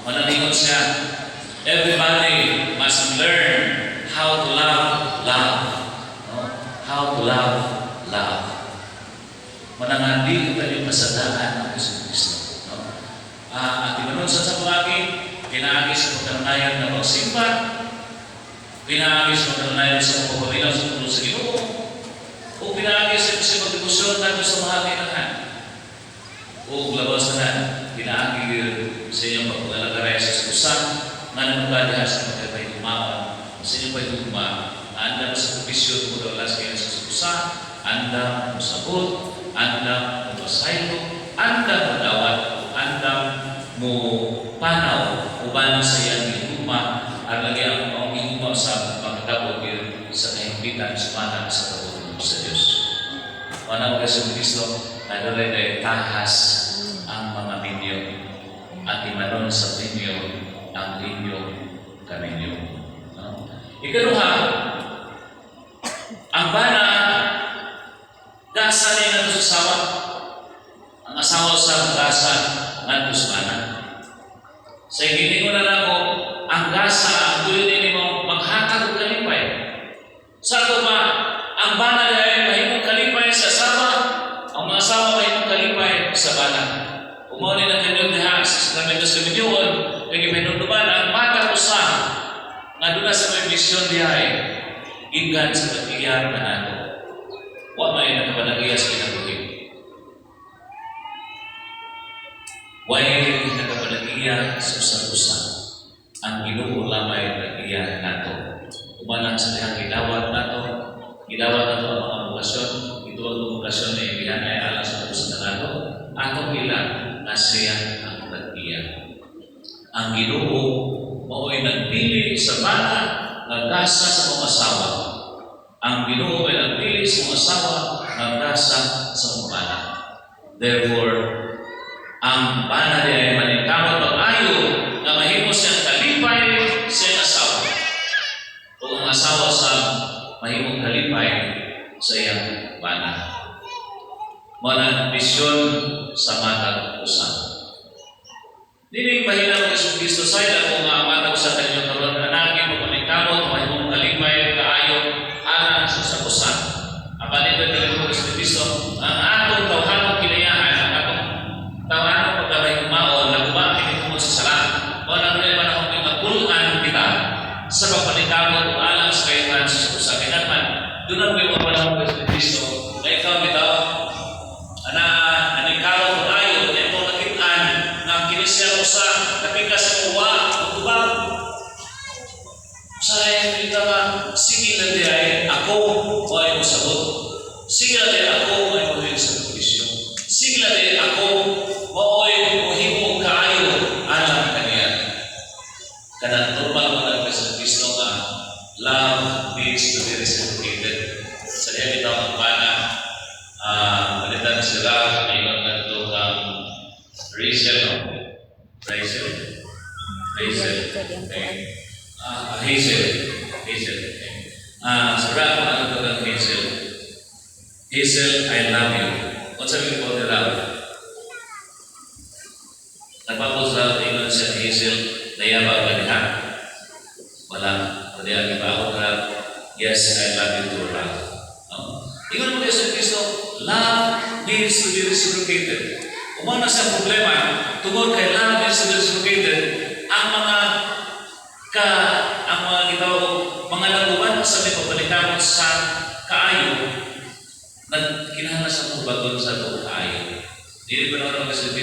Manalingon siya. Everybody must learn how to love love. No? How to love love. Manangandi ito yung kasadaan ng Yesu Kristo. No? At imanunsan sa pangagi, pinaagis sa pagkaranayan na magsimba, pinaagis sa pagkaranayan sa pagpapaminaw sa tulong sa Ginoo, o pinaagis sa pagdibusyon natin sa mga kailangan. O labas na pinaagis sa inyong paglalagaray sa kusang nga namagkadihan sa pagkakay kumawan. Sa inyong pagkakuma, anda sa propisyon mo daw alas kayo sa kusang, anda mo sabot, anda mo pasaylo, anda mo dawat, anda mo panaw, uban sa iyang gituma, at lagi ang gituma sa pagkakabot sa kahimpitan, sumana sa kabutong sa Diyos. Manaw ka sa Kristo, na rin ay tahas ang mga ninyo at imanon sa ninyo ang inyong kaninyo. No? Ikaduha, ang bana gasa niya nga sa asawa. Ang asawa sa gasa nga sa bana. Sa hiningo na lang ko, ang gasa, ang tuloy din mo maghatag ng kalipay. Sa ito ba, ang bana dahil mahimong kalipay sa asawa, ang mga asawa mahimong kalipay sa bana. Umuli ng kanyang diha sa kamilos kaminyoon, kaya pinunduman ang mata ko sa nga doon sa may misyon diha ingan sa pag-iyan na nato. Huwag may nakapanag-iya sa kinabuhin. Huwag nakapanag-iya sa usang-usang. Ang Ginoo lamay nag-iya nato. Umalang sa dihang gidawat nato ang mga bukasyon. Ito ang bukasyon na ibihan ay alang sa usang nato. Atong ilang na siya ang nag-iya. Ang Ginoo mao'y nagpili sa bana nagdasa sa mga asawa. Ang Ginoo ay nagpili sa mga asawa nagdasa sa mga bana. Therefore, ang bana niya ay maningkamot mag-ayo na mahimo siyang kalipay sa asawa. O ang asawa sa mahimong kalipay sa iyang bana. Manang misyon sa matag usan. Dili mahina ng Yesu Kristo sa ila kung matag sa kanyang karon anangin o paningkamot mahimong kalipay kaayo alang sa usan. Apan ito ng Yesu Kristo ang atong tawhanong kinayahan, ang atong tawhanong pagkabay kumaon na gumakin mo sa sala. Manang rin panahon ng nagpulutan kita sa pagpaningkamot o alang sa kayahan sa usan. Kaya naman, doon ang may mga panahon ng Yesu Kristo na ikaw bitaw na aningkamot o ayo na itong nakitaan ng kinisya usa napikas sa uwa o tubag. Sa iyong kita ka, sige na di ako o ay mo sabot. Sige na di ako o ay mo rin sa provisyon. Sige na di ako o ay mo himo kaayo alam kaniya. Kanang normal mo ng Kristo ka, love needs to be reciprocated. Sa diya bitaw ang bana, malitan sila ngayon na ito ang Rachel. Sarap ang ito ng Hazel. Hazel, I love you. What's sabi ko ni love? Nagpapos love, ingon siya Hazel, nayaba ka niya. Wala. Pwede ang iba ako na, yes, I love you too, love. Ingon mo Yesu Kristo, love needs to be reciprocated. Umana sa problema, tungkol kay love needs to be reciprocated, ang mga mga laguan sa may pabalikamot sa kaayo na kinahanglan sa pagbagon sa kaayo. Dili ba naman kasi